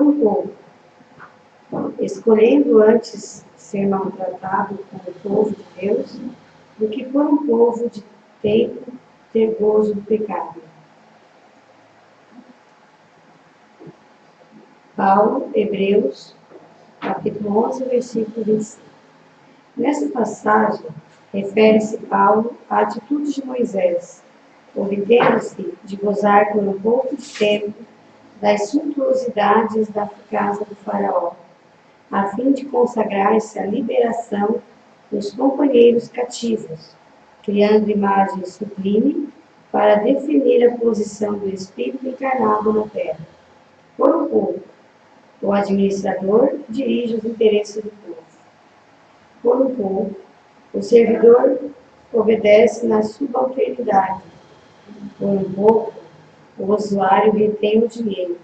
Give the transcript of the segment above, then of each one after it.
um pouco, escolhendo antes ser maltratado com o povo de Deus, do que por um povo de tempo ter gozo do pecado. Paulo, Hebreus, capítulo 11, versículo 25. Nessa passagem, refere-se Paulo à atitude de Moisés, obtendo-se de gozar por um pouco de tempo das suntuosidades da casa do faraó, a fim de consagrar-se à liberação dos companheiros cativos, criando imagem sublime para definir a posição do Espírito encarnado na terra. Por um pouco, o administrador dirige os interesses do povo. Por um pouco, o servidor obedece na subalternidade. Por um pouco, o usuário retém o dinheiro.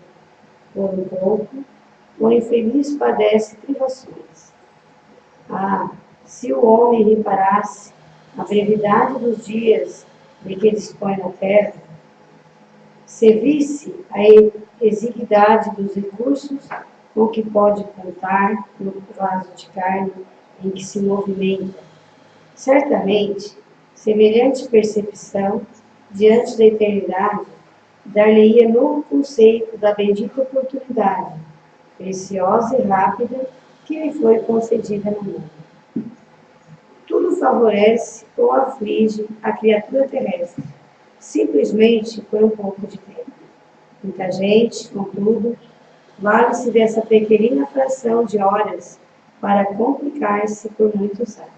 Por um pouco, o infeliz padece privações. Ah, se o homem reparasse a brevidade dos dias de que dispõe na terra, se visse a exiguidade dos recursos com que pode contar no vaso de carne em que se movimenta, certamente, semelhante percepção, diante da eternidade, dar-lhe-ia novo conceito da bendita oportunidade, preciosa e rápida, que lhe foi concedida no mundo. Tudo favorece ou aflige a criatura terrestre, simplesmente por um pouco de tempo. Muita gente, contudo, vale-se dessa pequenina fração de horas para complicar-se por muitos anos.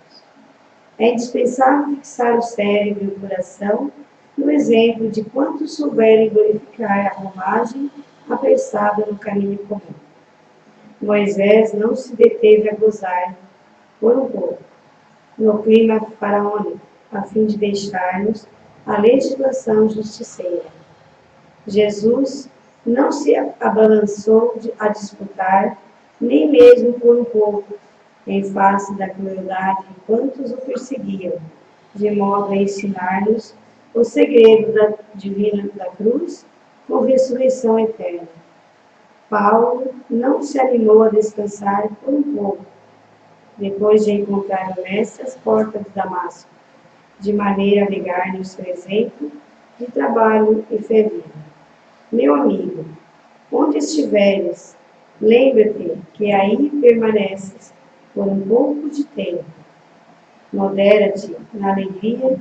É indispensável fixar o cérebro e o coração no exemplo de quantos souberem glorificar a romagem apressada no caminho comum. Moisés não se deteve a gozar, por um pouco, no clima faraônico, a fim de deixar-nos a legislação justiceira. Jesus não se abalançou a disputar, nem mesmo por um pouco, em face da crueldade de quantos o perseguiam, de modo a ensinar-nos o segredo da divina da cruz com ressurreição eterna. Paulo não se animou a descansar por um pouco, depois de encontrar o mestre às portas de Damasco, de maneira a ligar-lhe o seu exemplo de trabalho e fé viva. Meu amigo, onde estiveres, lembra-te que aí permaneces por um pouco de tempo. Modera-te na alegria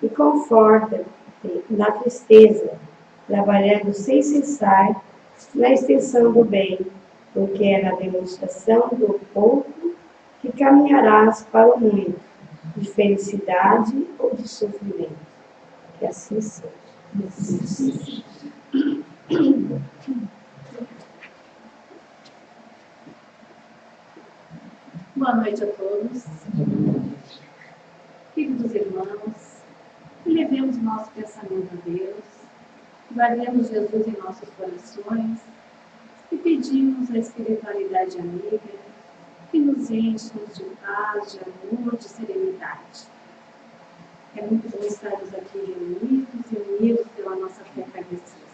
e conforta-te na tristeza, trabalhando sem cessar na extensão do bem, porque é na demonstração do pouco que caminharás para o muito, de felicidade ou de sofrimento. Que assim seja. Boa noite a todos. Queridos irmãos, elevemos nosso pensamento a Deus, guardemos Jesus em nossos corações e pedimos a espiritualidade amiga que nos encha de paz, de amor, de serenidade. É muito bom estarmos aqui reunidos e unidos pela nossa fé kardecista.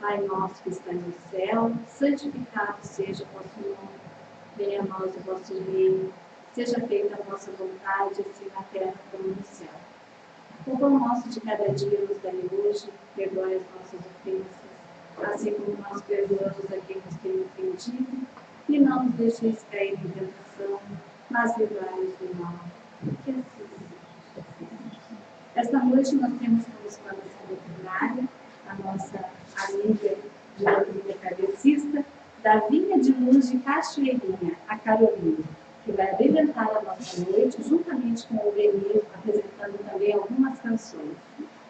Pai nosso que estás no céu, santificado seja o vosso nome. Venha a nós o vosso reino, seja feita a vossa vontade, assim na terra como no céu. O pão nosso de cada dia nos dai hoje, perdoai as nossas ofensas, assim como nós perdoamos a quem nos tem ofendido, e não nos deixeis cair em tentação, mas livrai-nos do mal. Que assim seja. Esta noite nós temos como exclamação doutrinária a nossa amiga de doutrina kardecista, da Vinha de Luz de Cachoeirinha, a Carolina, que vai abrilhantar a nossa noite, juntamente com o Benito, apresentando também algumas canções.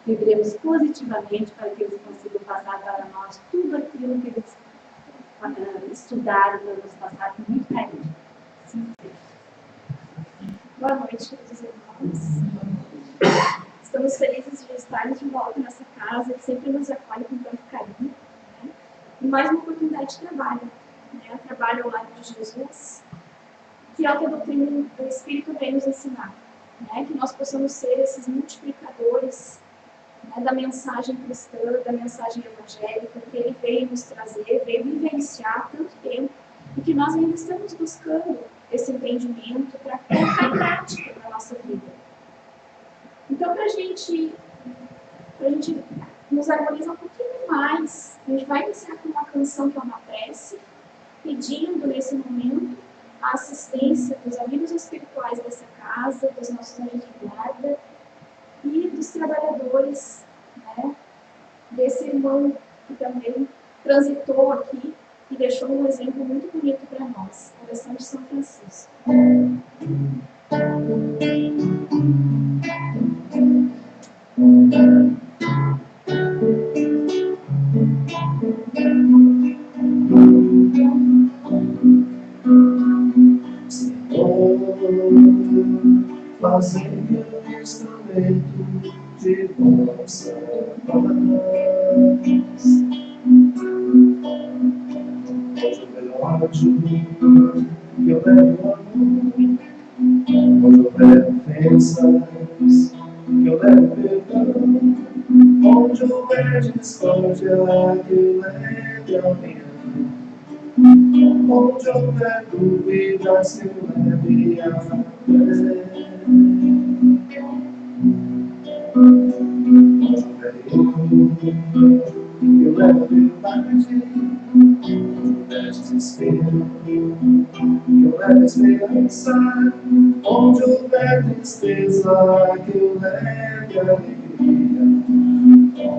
Vibremos positivamente para que eles consigam passar para nós tudo aquilo que eles estudaram para nos passar com muito carinho. Sim, boa noite, queridos irmãos. Estamos felizes de estarmos de volta nessa casa que sempre nos acolhe com tanto carinho. E mais uma oportunidade de trabalho, trabalho ao lado de Jesus, que é o que a doutrina do Espírito vem nos ensinar, que nós possamos ser esses multiplicadores da mensagem cristã, da mensagem evangélica, que ele veio nos trazer, veio vivenciar há tanto tempo, e que nós ainda estamos buscando esse entendimento para colocar em prática na nossa vida. Então, para a gente nos harmonizar um pouquinho mais, a gente vai iniciar com uma canção que é uma prece, pedindo nesse momento a assistência dos amigos espirituais dessa casa, dos nossos anjos de guarda e dos trabalhadores, né, desse irmão que também transitou aqui e deixou um exemplo muito bonito para nós, a oração de São Francisco. Fazer um instrumento de vossa paz. Hoje o relógio que eu levo amor, onde houver ofensas que eu levo perdão, onde houver discórdia que eu leve a minha. Onde houver dúvida, se eu leve a fé. Onde houver erro, eu levo a verdade. Onde houver desespero, eu levo a esperança. Onde houver tristeza, que eu leve a alegria.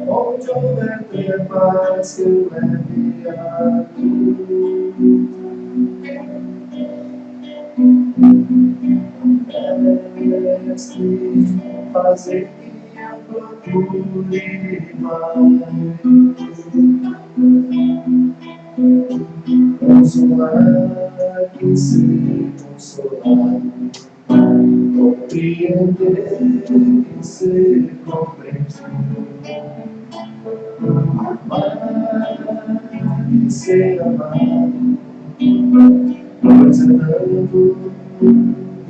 Onde houver trevas, que eu leve a luz. Mestre, fazer que eu procure mais consolar que ser consolado, compreender que ser compreendido, amar que ser amado, considerando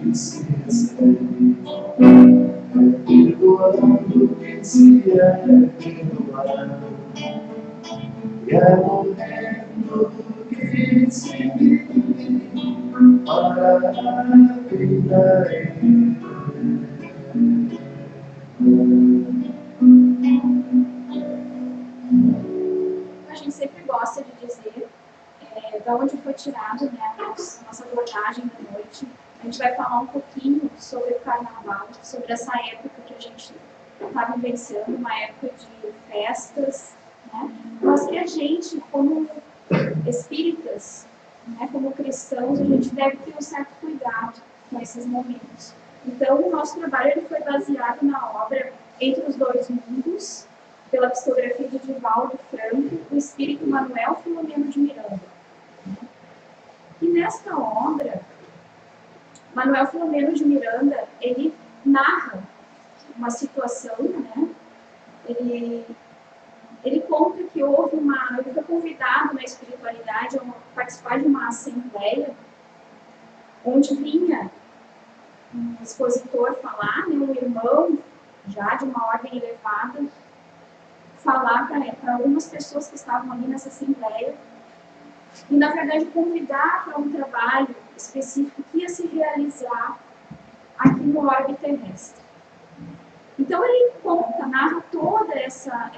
que se recebe, perdoando que se é perdoado, e morrendo que se vive para a vida eterna. A gente sempre gosta de dizer da onde foi tirado, né, a nossa abordagem da noite. A gente vai falar um pouquinho sobre o Carnaval, sobre essa época que a gente está vivenciando, uma época de festas, né, mas que a gente, como espíritas, né, como cristãos, a gente deve ter um certo cuidado nesses momentos. Então, o nosso trabalho ele foi baseado na obra Entre os Dois Mundos, pela psicografia de Divaldo Franco, o espírito Manuel Filomeno de Miranda. E nesta obra, Manuel Filomeno de Miranda, ele narra uma situação, né? Ele conta que ele foi convidado na espiritualidade a participar de uma assembleia onde vinha um expositor falar, né, um irmão já de uma ordem elevada, falar para algumas pessoas que estavam ali nessa assembleia e, na verdade, convidar para um trabalho específico que ia se realizar aqui no orbe terrestre. Então, ele narra toda essa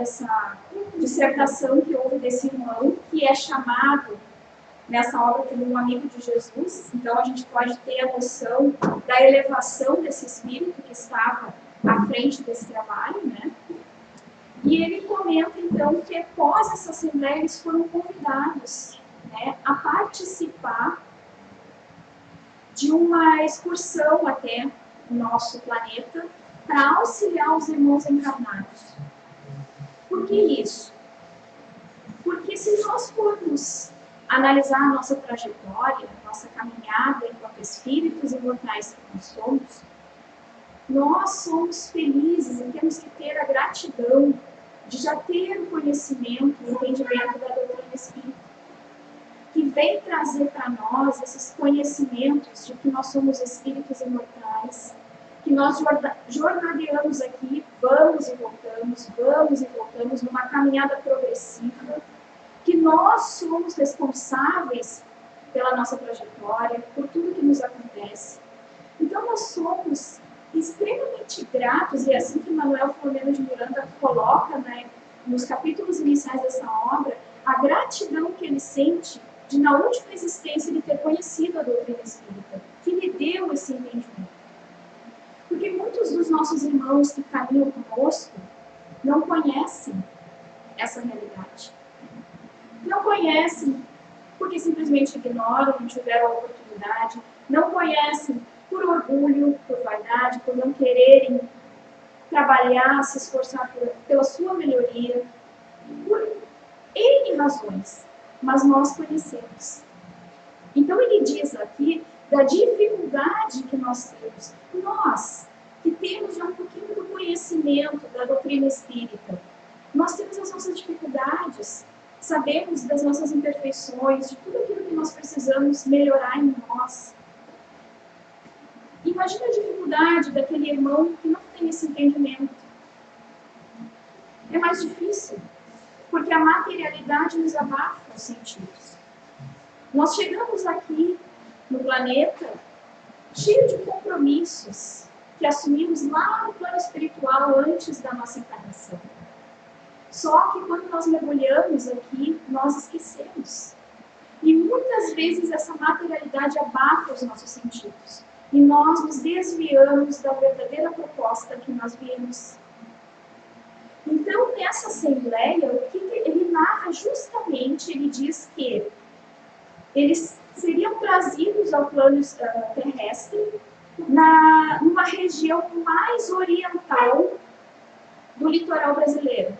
dissertação que houve desse irmão, que é chamado nessa obra como um amigo de Jesus. Então, a gente pode ter a noção da elevação desse espírito que estava à frente desse trabalho, né? E ele comenta, então, que após essa assembleia eles foram convidados, né, a participar de uma excursão até o nosso planeta para auxiliar os irmãos encarnados. Por que isso? Porque se nós formos analisar a nossa trajetória, a nossa caminhada enquanto espíritos imortais que nós somos felizes e temos que ter a gratidão de já ter o conhecimento, o entendimento da doutrina espírita, que vem trazer para nós esses conhecimentos de que nós somos espíritos imortais, que nós jornadeamos aqui, vamos e voltamos, nós vamos e voltamos numa caminhada progressiva, que nós somos responsáveis pela nossa trajetória, por tudo que nos acontece. Então nós somos extremamente gratos, e é assim que Manuel Filomeno de Miranda coloca, né, nos capítulos iniciais dessa obra, a gratidão que ele sente de, na última existência, ele ter conhecido a doutrina espírita, que lhe deu esse entendimento. Porque muitos dos nossos irmãos que caminham conosco não conhecem essa realidade. Não conhecem porque simplesmente ignoram, não tiveram a oportunidade, não conhecem por orgulho, por vaidade, por não quererem trabalhar, se esforçar pela sua melhoria, por N razões, mas nós conhecemos. Então ele diz aqui da dificuldade que nós temos. Nós, que temos já um pouquinho do conhecimento da doutrina espírita, nós temos as nossas dificuldades, sabemos das nossas imperfeições, de tudo aquilo que nós precisamos melhorar em nós. Imagina a dificuldade daquele irmão que não tem esse entendimento. É mais difícil, porque a materialidade nos abafa os sentidos. Nós chegamos aqui no planeta cheio de compromissos que assumimos lá no plano espiritual antes da nossa encarnação. Só que quando nós mergulhamos aqui, nós esquecemos. E muitas vezes essa materialidade abafa os nossos sentidos. E nós nos desviamos da verdadeira proposta que nós viemos. Então, nessa assembleia, o que ele narra justamente, ele diz que eles seriam trazidos ao plano terrestre numa região mais oriental do litoral brasileiro.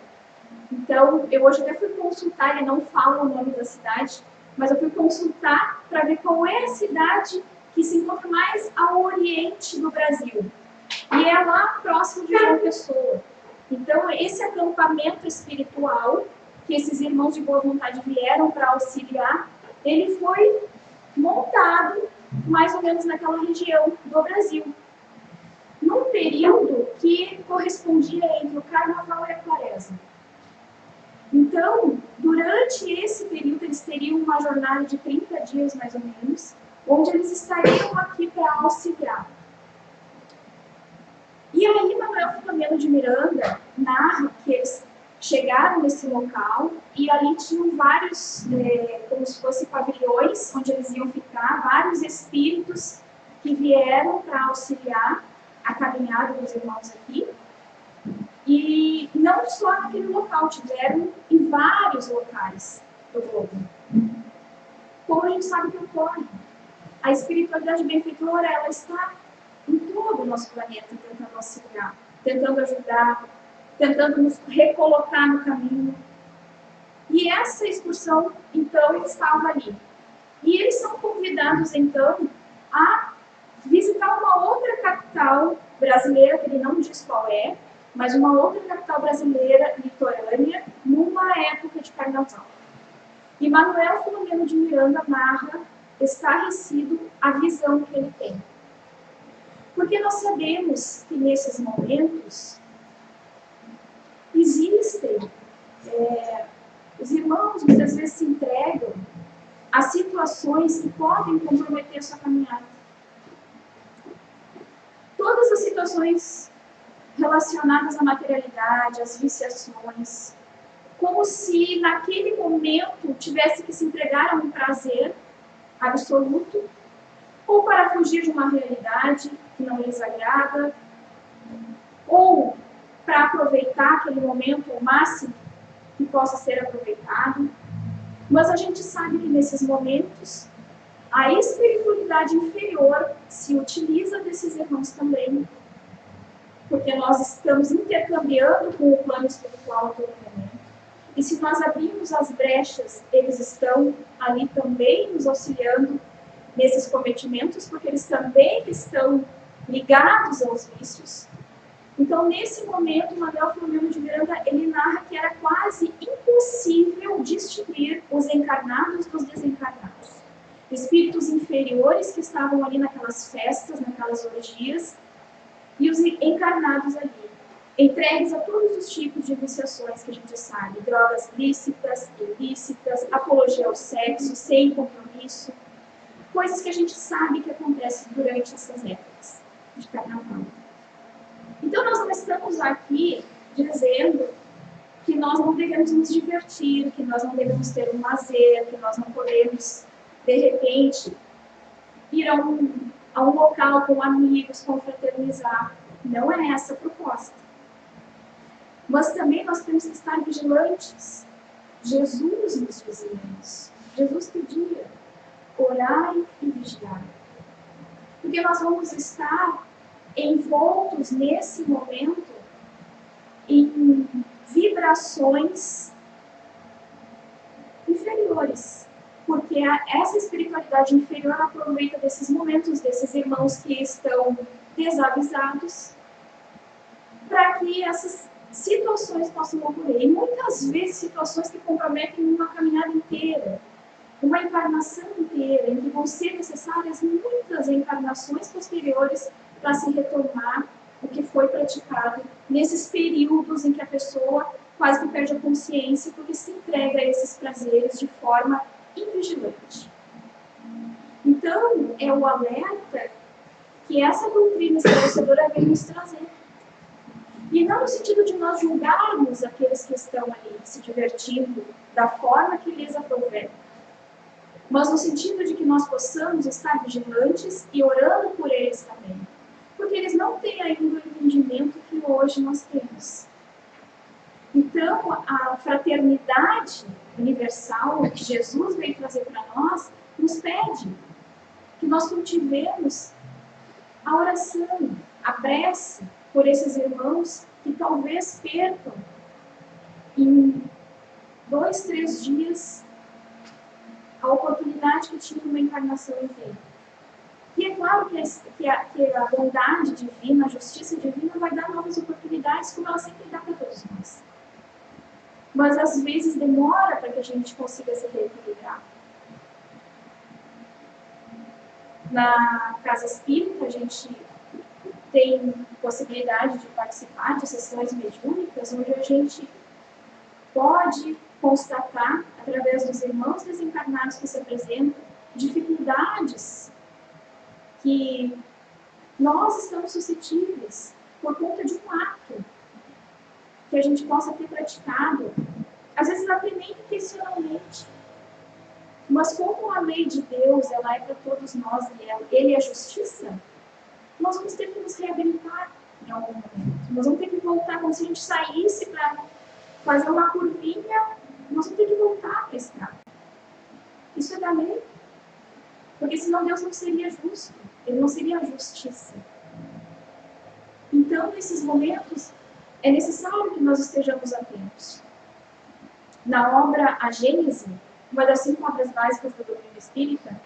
Então, eu hoje até fui consultar, ele não fala o nome da cidade, mas eu fui consultar para ver qual é a cidade que se encontra mais ao oriente do Brasil. E é lá próximo de João Pessoa. Então, esse acampamento espiritual, que esses irmãos de boa vontade vieram para auxiliar, ele foi montado mais ou menos naquela região do Brasil. Num período que correspondia entre o Carnaval e a Quaresma. Então, durante esse período, eles teriam uma jornada de 30 dias, mais ou menos, onde eles estariam aqui para auxiliar. E aí, Manuel Filomeno de Miranda narra que eles chegaram nesse local e ali tinham vários, como se fossem pavilhões, onde eles iam ficar, vários espíritos que vieram para auxiliar a caminhada dos irmãos aqui. E não só naquele local, tiveram em vários locais do globo. Como a gente sabe que ocorre. A espiritualidade benfeitora, ela está em todo o nosso planeta, tentando auxiliar, tentando ajudar, tentando nos recolocar no caminho. E essa excursão, então, estava ali. E eles são convidados, então, a visitar uma outra capital brasileira, que ele não diz qual é, mas uma outra capital brasileira litorânea, numa época de Carnaval. E Manuel Filomeno de Miranda narra, estarrecido, a visão que ele tem. Porque nós sabemos que nesses momentos existem, os irmãos muitas vezes se entregam a situações que podem comprometer a sua caminhada. Todas as situações relacionadas à materialidade, às viciações, como se naquele momento tivesse que se entregar a um prazer absoluto, ou para fugir de uma realidade que não lhes agrada, ou para aproveitar aquele momento ao máximo que possa ser aproveitado. Mas a gente sabe que nesses momentos a espiritualidade inferior se utiliza desses irmãos também, porque nós estamos intercambiando com o plano espiritual a todo momento. E se nós abrirmos as brechas, eles estão ali também nos auxiliando nesses cometimentos, porque eles também estão ligados aos vícios. Então, nesse momento, Manuel Filomeno de Miranda, ele narra que era quase impossível distinguir os encarnados dos desencarnados. Espíritos inferiores que estavam ali naquelas festas, naquelas orgias, e os encarnados ali. entregues a todos os tipos de viciações que a gente sabe, drogas lícitas, ilícitas, apologia ao sexo, sem compromisso, coisas que a gente sabe que acontecem durante essas épocas de Carnaval. Então nós não estamos aqui dizendo que nós não devemos nos divertir, que nós não devemos ter um lazer, que nós não podemos, de repente, ir a um local com amigos, confraternizar. Não é essa a proposta. Mas também nós temos que estar vigilantes. Jesus nos dizia isso. Jesus pedia, orai e vigiai. Porque nós vamos estar envoltos nesse momento em vibrações inferiores. Porque essa espiritualidade inferior aproveita desses momentos, desses irmãos que estão desavisados, para que essas situações possam ocorrer. E muitas vezes situações que comprometem uma caminhada inteira, uma encarnação inteira, em que vão ser necessárias muitas encarnações posteriores para se retomar o que foi praticado nesses períodos em que a pessoa quase que perde a consciência porque se entrega a esses prazeres de forma invigilante. Então, é o alerta que essa doutrina esclarecedora vem nos trazer. E não no sentido de nós julgarmos aqueles que estão ali se divertindo da forma que lhes aprouver, mas no sentido de que nós possamos estar vigilantes e orando por eles também. Porque eles não têm ainda o entendimento que hoje nós temos. Então, a fraternidade universal que Jesus veio trazer para nós, nos pede que nós cultivemos a oração, a prece por esses irmãos que talvez percam em 2, 3 dias a oportunidade que tinha uma encarnação inteira. E é claro que a bondade divina, a justiça divina vai dar novas oportunidades, como ela sempre dá para todos nós. Mas às vezes demora para que a gente consiga se reequilibrar. Na Casa Espírita, a gente tem possibilidade de participar de sessões mediúnicas, onde a gente pode constatar, através dos irmãos desencarnados que se apresentam, dificuldades que nós estamos suscetíveis por conta de um ato que a gente possa ter praticado, às vezes até nem intencionalmente. Mas como a lei de Deus ela é para todos nós e Ele é justiça, nós vamos ter que nos reabilitar em algum momento. Nós vamos ter que voltar, como se a gente saísse para fazer uma curvinha, nós vamos ter que voltar para a estrada. Isso é da lei. Porque senão Deus não seria justo. Ele não seria a justiça. Então, nesses momentos, é necessário que nós estejamos atentos. Na obra A Gênese, uma das 5 obras básicas da doutrina espírita,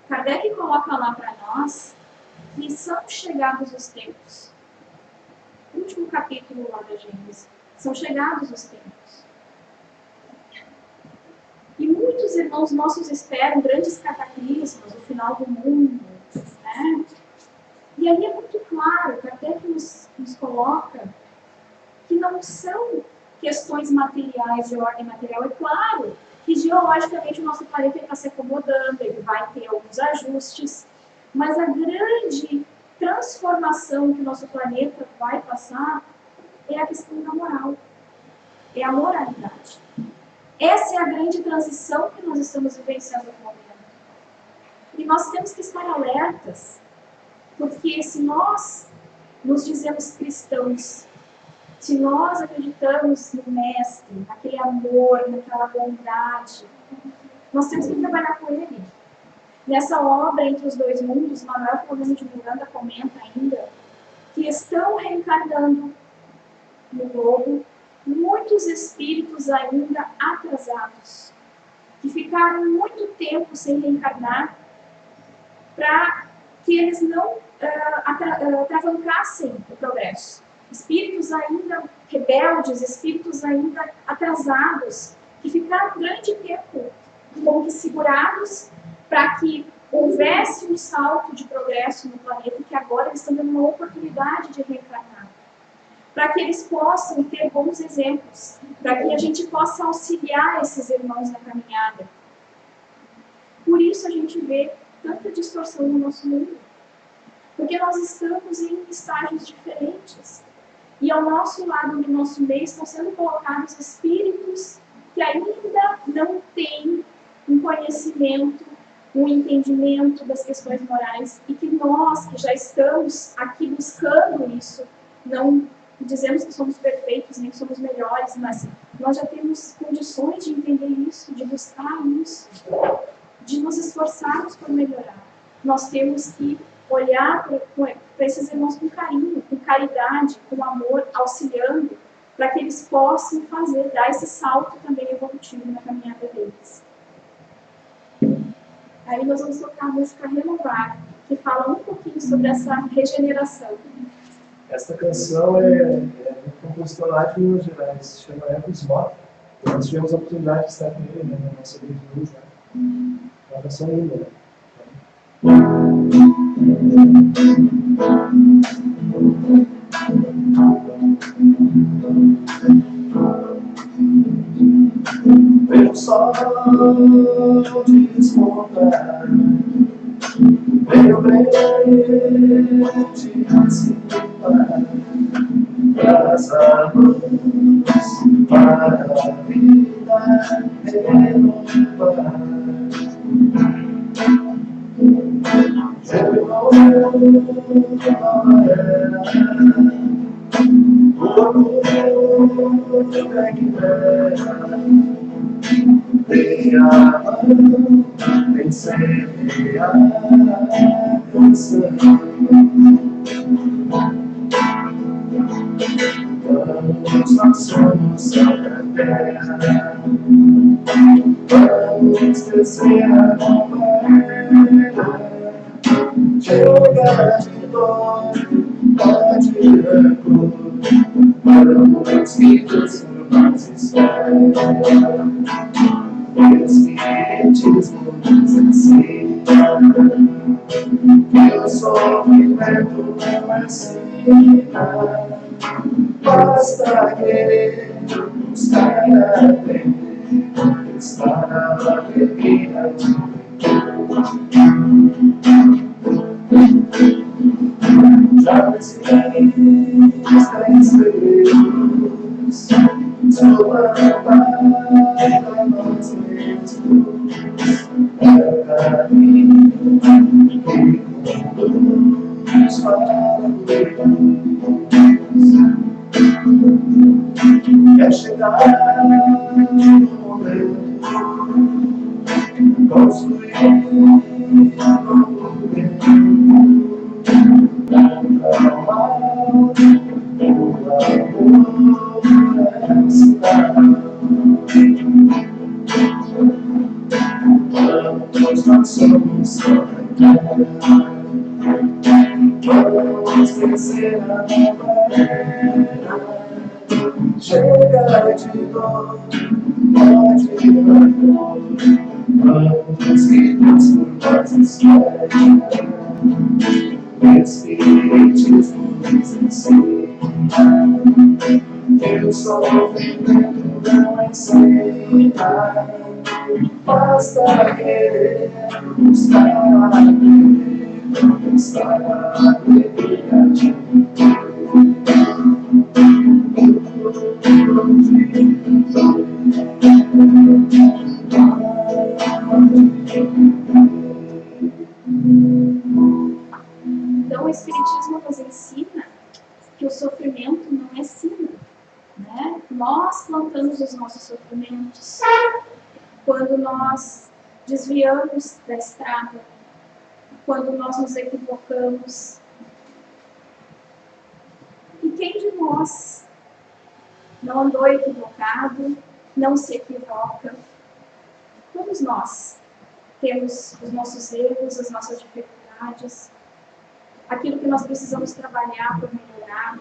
Kardec coloca lá para nós que são chegados os tempos. O último capítulo lá da Gênese. São chegados os tempos. E muitos irmãos nossos esperam grandes cataclismos, o final do mundo, né? E ali é muito claro, Kardec nos coloca que não são questões materiais, de ordem material. É claro que geologicamente o nosso planeta está se acomodando, ele vai ter alguns ajustes, mas a grande transformação que o nosso planeta vai passar é a questão da moral, é a moralidade. Essa é a grande transição que nós estamos vivenciando no momento. E nós temos que estar alertas, porque se nós nos dizemos cristãos, se nós acreditamos no Mestre, naquele amor, naquela bondade, nós temos que trabalhar com Ele. Nessa obra, Entre os Dois Mundos, Manuel Flamengo de Miranda comenta ainda que estão reencarnando no globo muitos espíritos ainda atrasados, que ficaram muito tempo sem reencarnar, para que eles não atravancassem o progresso. Espíritos ainda rebeldes, espíritos ainda atrasados, que ficaram um grande tempo como que segurados para que houvesse um salto de progresso no planeta, e que agora eles estão tendo uma oportunidade de reencarnar. para que eles possam ter bons exemplos, para que a gente possa auxiliar esses irmãos na caminhada. Por isso a gente vê tanta distorção no nosso mundo, porque nós estamos em estágios diferentes. E ao nosso lado, no nosso meio, estão sendo colocados espíritos que ainda não têm um conhecimento, um entendimento das questões morais, e que nós, que já estamos aqui buscando isso, não dizemos que somos perfeitos, nem que somos melhores, mas nós já temos condições de entender isso, de buscar isso, de nos esforçarmos por melhorar. Nós temos que olhar para esses irmãos com carinho, com caridade, com amor, auxiliando, para que eles possam dar esse salto também evolutivo na caminhada deles. Aí nós vamos tocar a música Renovar, que fala um pouquinho sobre essa regeneração. Essa canção é um compositor lá de Minas Gerais, se chama Ótica. Nós tivemos a oportunidade de estar com ele, né, na nossa igreja, né? É uma canção linda, né? Vejo o sol desmontar, veio brilhante dissipar, traz a luz para a vida renovar. Chegou nova era, o orgulho da guerra, vem a mão, vem semear a canção. Vamos, nós somos a terra, vamos descer a nova era. Chega de dor, pode rancor, vamos que Deus por nós espera. O Espiritismo nos ensina que o sofrimento não é sina. Basta querer, buscar aprender, estar na alegria de já decidimos três segredos, sua para nós mesmos. É o caminho que conduz para Deus. É chegar no momento, construir um novo tempo. Vamos, nós somos a terra, vamos vencer a nova era. Chega de dor, pode rancor, vamos que Deus por nós espera. O Espiritismo nos ensina que o sofrimento não ensina. Basta querer, buscar aprender, estar na alegria de Então, o Espiritismo nos ensina que o sofrimento não é sina, né? Nós plantamos os nossos sofrimentos quando nós desviamos da estrada, quando nós nos equivocamos. E quem de nós não andou equivocado, não se equivoca? Todos nós temos os nossos erros, as nossas dificuldades, aquilo que nós precisamos trabalhar para melhorar.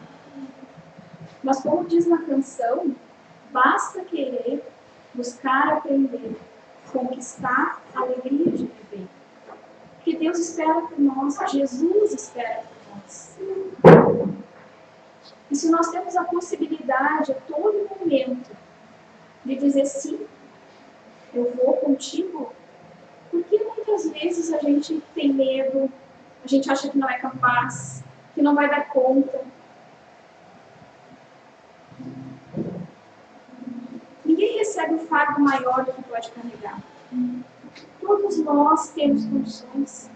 Mas como diz na canção, basta querer, buscar aprender, conquistar a alegria de viver. Porque Deus espera por nós, Jesus espera por nós. E se nós temos a possibilidade a todo momento de dizer sim, eu vou contigo, por que muitas vezes a gente tem medo, a gente acha que não é capaz, que não vai dar conta? Ninguém recebe um fardo maior do que pode carregar. Todos nós temos condições.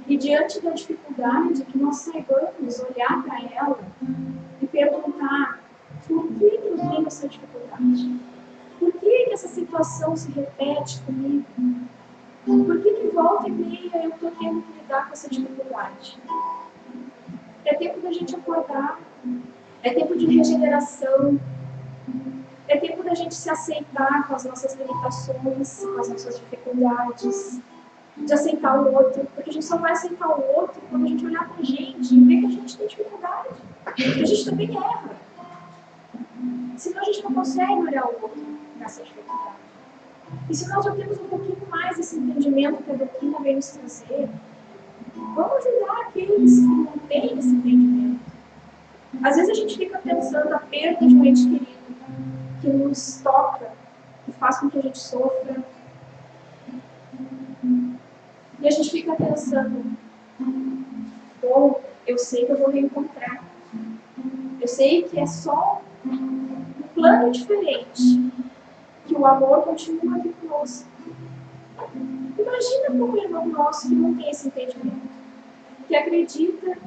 E diante da dificuldade, que nós saibamos olhar para ela e perguntar: por que eu tenho essa dificuldade? Por que essa situação se repete comigo? Por que volta e meia eu estou tendo que lidar com essa dificuldade? É tempo da gente acordar, é tempo de regeneração, é tempo da gente se aceitar com as nossas limitações, com as nossas dificuldades, de aceitar o outro, porque a gente só vai aceitar o outro quando a gente olhar pra gente e ver que a gente tem dificuldade, que a gente também erra. Senão a gente não consegue olhar o outro nessa dificuldade. E se nós já temos um pouquinho mais esse entendimento que a doutrina vem nos trazer, vamos ajudar aqueles que não têm esse entendimento. Às vezes a gente fica pensando a perda de um ente querido, que nos toca, que faz com que a gente sofra. E a gente fica pensando, bom, eu sei que eu vou reencontrar. Eu sei que é só um plano diferente, que o amor continua aqui conosco. Imagina como um irmão nosso que não tem esse entendimento, que acredita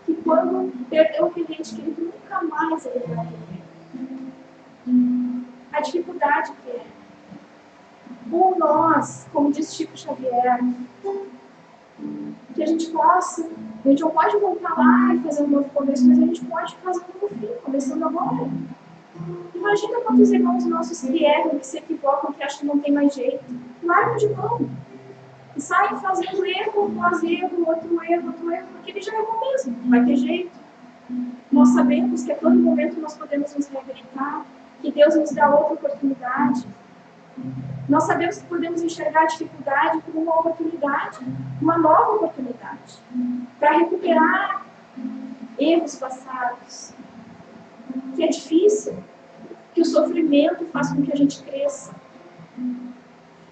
que quando perdeu aquele ente querido, nunca mais ele vai rever. A dificuldade que é. Ou nós, como diz Chico Xavier, que a gente não pode voltar lá e fazer um novo começo, mas a gente pode fazer um novo fim, começando agora. Imagina quantos irmãos nossos que erram, que se equivocam, que acham que não tem mais jeito, largam de mão e saem fazendo erro após erro, outro erro, porque ele já errou mesmo, não vai ter jeito. Nós sabemos que a todo momento nós podemos nos reinventar, que Deus nos dá outra oportunidade. Nós sabemos que podemos enxergar a dificuldade como uma oportunidade, uma nova oportunidade, para recuperar erros passados. Que é difícil, que o sofrimento faz com que a gente cresça.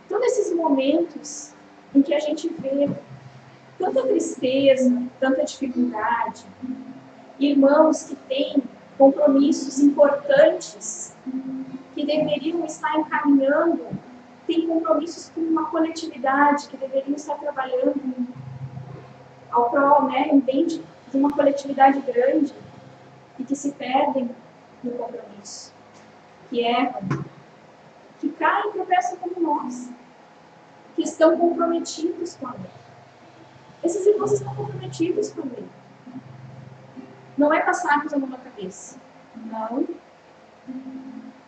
Então, nesses momentos em que a gente vê tanta tristeza, tanta dificuldade, irmãos que têm compromissos importantes, que deveriam estar encaminhando, têm compromissos com uma coletividade, que deveriam estar trabalhando ao prol, em bem de uma coletividade grande, e que se perdem no compromisso, que erram, que caem e tropeçam como nós, que estão comprometidos com a lei. Esses irmãos estão comprometidos com a lei. Não é passarmos a mão na cabeça. Não.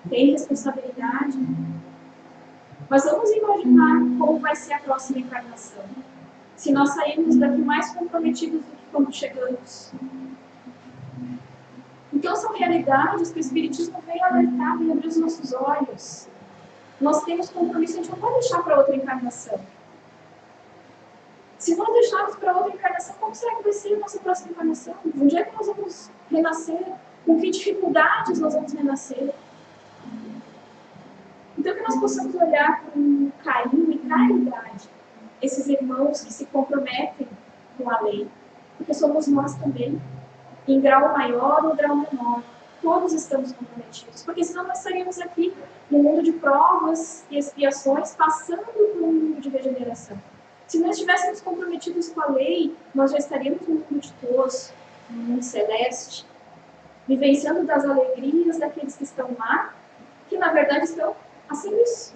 Tem responsabilidade. Mas vamos imaginar como vai ser a próxima encarnação. Se nós sairmos daqui mais comprometidos do que quando chegamos. Então são realidades que o Espiritismo vem alertar, vem abrir os nossos olhos. Nós temos compromisso, a gente não pode deixar para outra encarnação. Se nós deixarmos para outra encarnação, como será que vai ser a nossa próxima encarnação? Onde é que nós vamos renascer? Com que dificuldades nós vamos renascer? Então que nós possamos olhar com carinho e caridade esses irmãos que se comprometem com a lei. Porque somos nós também, em grau maior ou grau menor. Todos estamos comprometidos. Porque senão nós estaríamos aqui no mundo de provas e expiações, passando por um mundo de regeneração. Se nós estivéssemos comprometidos com a lei, nós já estaríamos no mundo ditoso, no mundo celeste, vivenciando das alegrias daqueles que estão lá, que na verdade estão a serviço.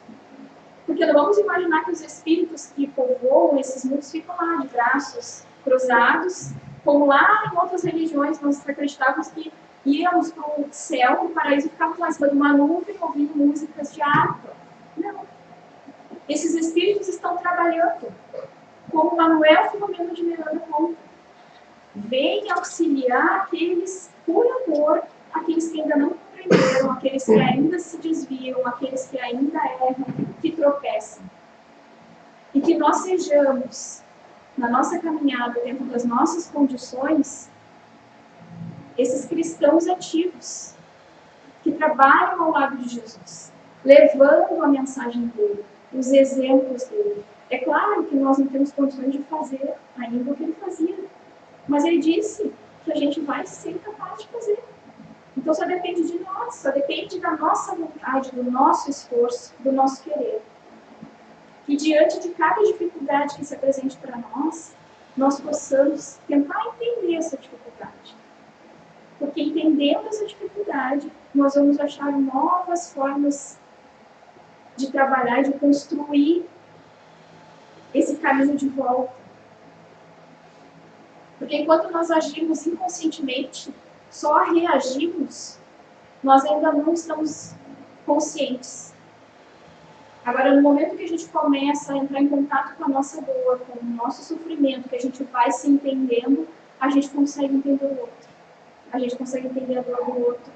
Porque não vamos imaginar que os espíritos que povoam esses mundos ficam lá de braços cruzados, como lá em outras religiões nós acreditávamos que íamos para o céu, para o paraíso, e ficávamos lá em cima de uma nuvem ouvindo músicas de harpa. Não. Esses espíritos estão trabalhando, como Manuel Filomeno de Miranda conta. Vem auxiliar aqueles, por amor, aqueles que ainda não compreenderam, aqueles que ainda se desviam, aqueles que ainda erram, que tropeçam. E que nós sejamos, na nossa caminhada, dentro das nossas condições, esses cristãos ativos, que trabalham ao lado de Jesus, levando a mensagem dele, os exemplos dele. É claro que nós não temos condições de fazer ainda o que ele fazia, mas ele disse que a gente vai ser capaz de fazer. Então só depende de nós, só depende da nossa vontade, do nosso esforço, do nosso querer. Que diante de cada dificuldade que se apresente para nós, nós possamos tentar entender essa dificuldade. Porque entendendo essa dificuldade, nós vamos achar novas formas de trabalhar, de construir esse caminho de volta. Porque enquanto nós agimos inconscientemente, só reagimos, nós ainda não estamos conscientes. Agora, no momento que a gente começa a entrar em contato com a nossa dor, com o nosso sofrimento, que a gente vai se entendendo, a gente consegue entender o outro. A gente consegue entender a dor do outro.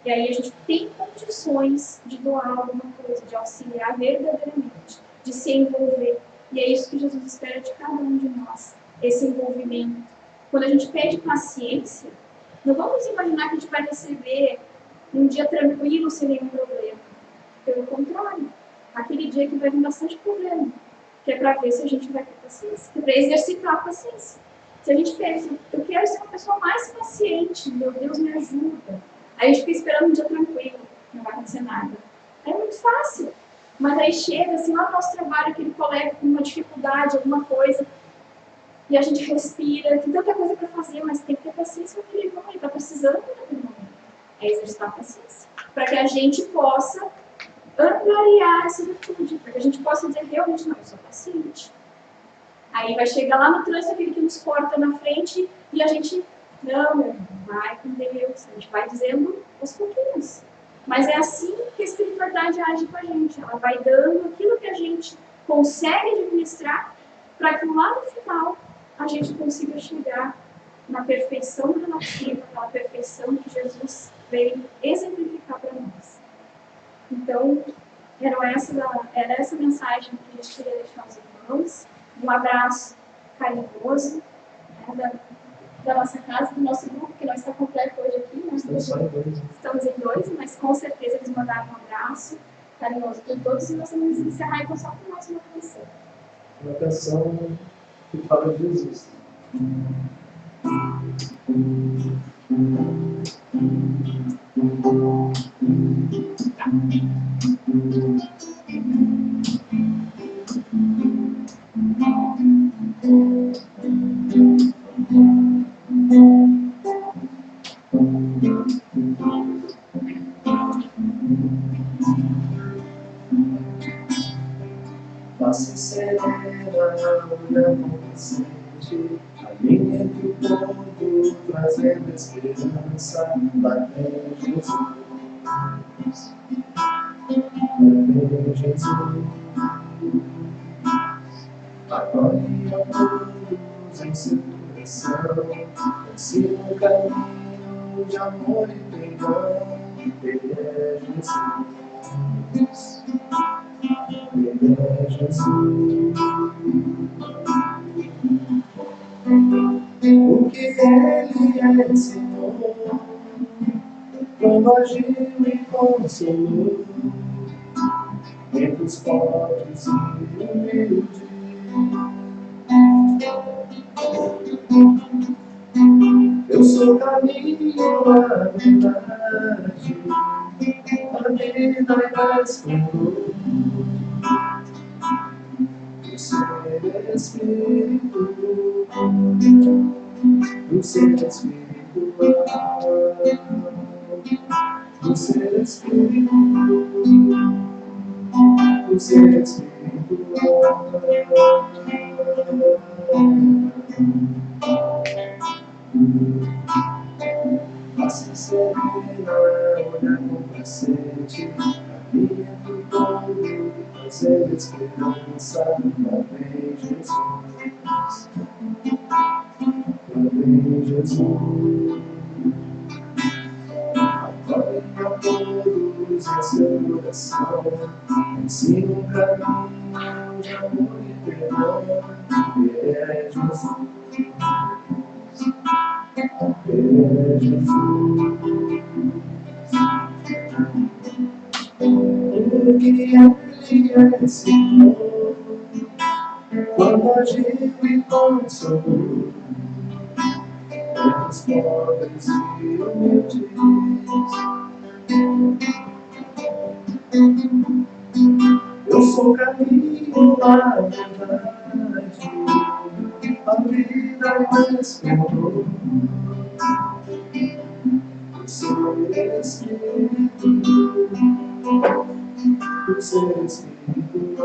E aí a gente tem condições de doar alguma coisa, de auxiliar verdadeiramente, de se envolver. E é isso que Jesus espera de cada um de nós, esse envolvimento. Quando a gente pede paciência, não vamos imaginar que a gente vai receber um dia tranquilo, sem nenhum problema. Pelo contrário, aquele dia que vai vir bastante problema, que é para ver se a gente vai ter paciência, que é para exercitar a paciência. Se a gente pensa, eu quero ser uma pessoa mais paciente, meu Deus me ajuda. Aí a gente fica esperando um dia tranquilo, não vai acontecer nada. É muito fácil. Mas aí chega, assim, lá no nosso trabalho, aquele colega com uma dificuldade, alguma coisa, e a gente respira, tem tanta coisa para fazer, mas tem que ter paciência com aquele irmão, ele está precisando naquele momento. É exercitar a paciência. Para que a gente possa ampliar essa virtude, para que a gente possa dizer realmente, não, eu sou paciente. Aí vai chegar lá no trânsito aquele que nos corta na frente e a gente, não, meu irmão, vai com Deus, a gente vai dizendo aos pouquinhos. Mas é assim que a espiritualidade age com a gente, ela vai dando aquilo que a gente consegue administrar para que lá no final a gente consiga chegar na perfeição relativa, na perfeição que Jesus veio exemplificar para nós. Então, era essa mensagem que a gente queria deixar aos irmãos. Um abraço carinhoso, né, da nossa casa, do nosso grupo, que não está completo hoje aqui. Nós estamos em dois, mas com certeza eles mandaram um abraço carinhoso para todos. E nós vamos encerrar então só com mais uma canção. Uma canção que fala de Jesus. Face serena, olha complacente, a linha entre o povo, trazendo esperança, vai ver Jesus, vai ver Jesus. Agora e a todos em seu coração, ensina um caminho de amor e perdão, ele é Jesus. Ele é Jesus. O que ele ensinou, quando agiu e consolou, entre os pobres e humildes. Eu sou o caminho, a verdade, a vida e a esplendor. O ser espírito, o ser espiritual, o ser espírito, o ser espiritual. Face serena, olhar complacente, caminha do povo, trazer esperança, lá vem Jesus, lá vem Jesus. Acolhe a todos em seu coração, ensina um caminho de amor e perdão, ele é Jesus. Jesus. O que ele ensinou quando agiu e consolou os pobres e humildes. Eu sou o caminho, a verdade, a vida mais perdão. O ser Espírito, o ser Espírito,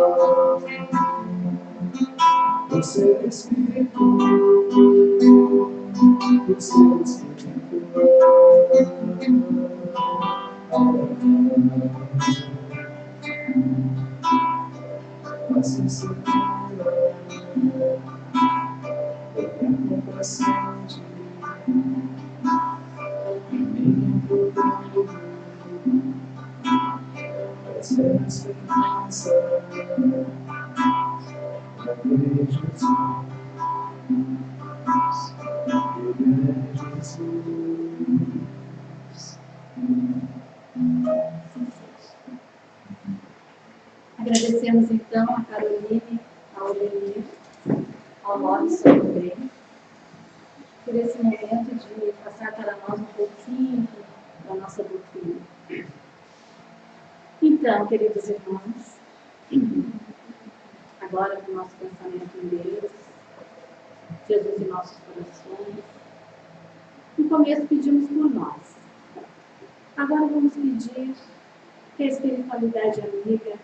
o ser Espírito, o ser Espírito. Assim será minha compaixão de minha procura, essa é a esperança da glória de Jesus. Ele é Jesus. Agradecemos então a Caroline, ao Aurelino, ao Robson também, por esse momento de passar para nós um pouquinho da nossa doutrina. Então, queridos irmãos, agora com o nosso pensamento em Deus, Jesus em nossos corações, no começo pedimos por nós. Agora vamos pedir que a espiritualidade amiga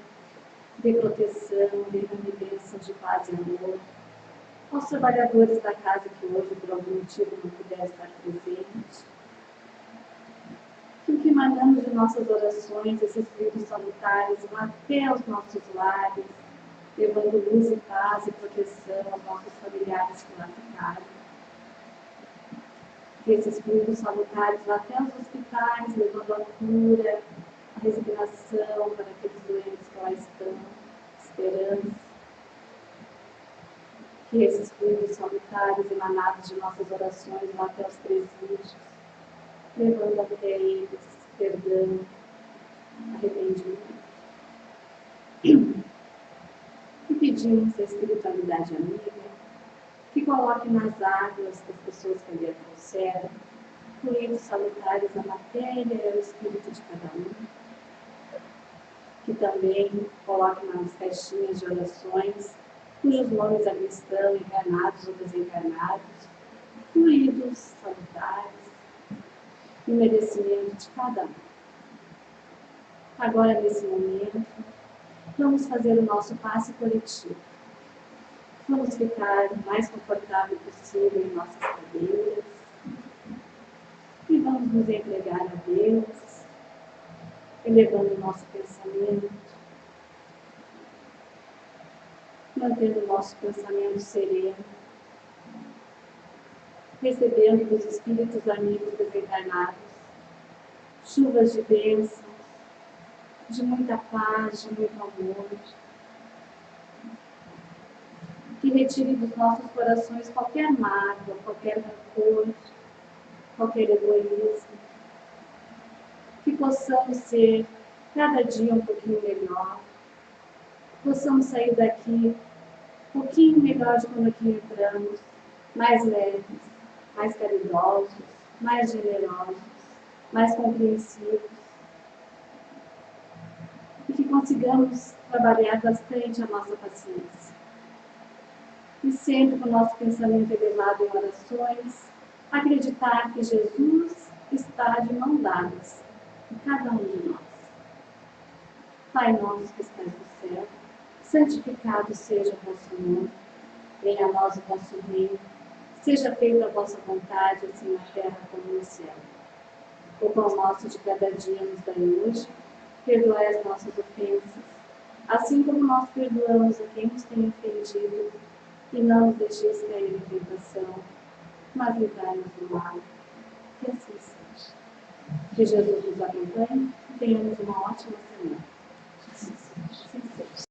dê proteção, derrame bênçãos de paz e amor aos trabalhadores da casa que hoje, por algum motivo, não puderam estar presentes. Que o que mandamos de nossas orações, esses espíritos salutares, vão até aos nossos lares, levando luz e paz e proteção aos nossos familiares que lá ficaram. Que esses espíritos salutares vão até os hospitais, levando a cura, a resignação para aqueles doentes que lá estão, esperança. Que esses espíritos salutares emanados de nossas orações vão até os presídios, levando até eles perdão, arrependimento. E pedimos à espiritualidade amiga que coloque nas águas das pessoas que ali a trouxeram fluidos salutares à matéria e ao espírito de cada um. Que também coloque nas caixinhas de orações cujos nomes ali estão, encarnados ou desencarnados, fluidos salutares e merecimento de cada um. Agora, nesse momento, vamos fazer o nosso passe coletivo. Vamos ficar o mais confortável possível em nossas cadeiras e vamos nos entregar a Deus, elevando o nosso pensamento, mantendo o nosso pensamento sereno, recebendo dos espíritos amigos desencarnados chuvas de bênçãos, de muita paz, de muito amor, que retire dos nossos corações qualquer mágoa, qualquer rancor, qualquer egoísmo, que possamos ser cada dia um pouquinho melhor, possamos sair daqui um pouquinho melhor de quando aqui entramos, mais leves, mais caridosos, mais generosos, mais compreensivos, e que consigamos trabalhar bastante a nossa paciência. E sempre com o nosso pensamento elevado em orações, acreditar que Jesus está de mão dadas em cada um de nós. Pai nosso que estás no céu, santificado seja o vosso nome, venha a nós o vosso reino, seja feita a vossa vontade, assim na terra como no céu. O pão nosso de cada dia nos dai hoje, perdoai as nossas ofensas, assim como nós perdoamos a quem nos tem ofendido, e não nos deixeis cair em tentação, mas livrai-nos do mal. Que assim seja. Que Jesus nos acompanhe e tenhamos uma ótima semana. Assim seja.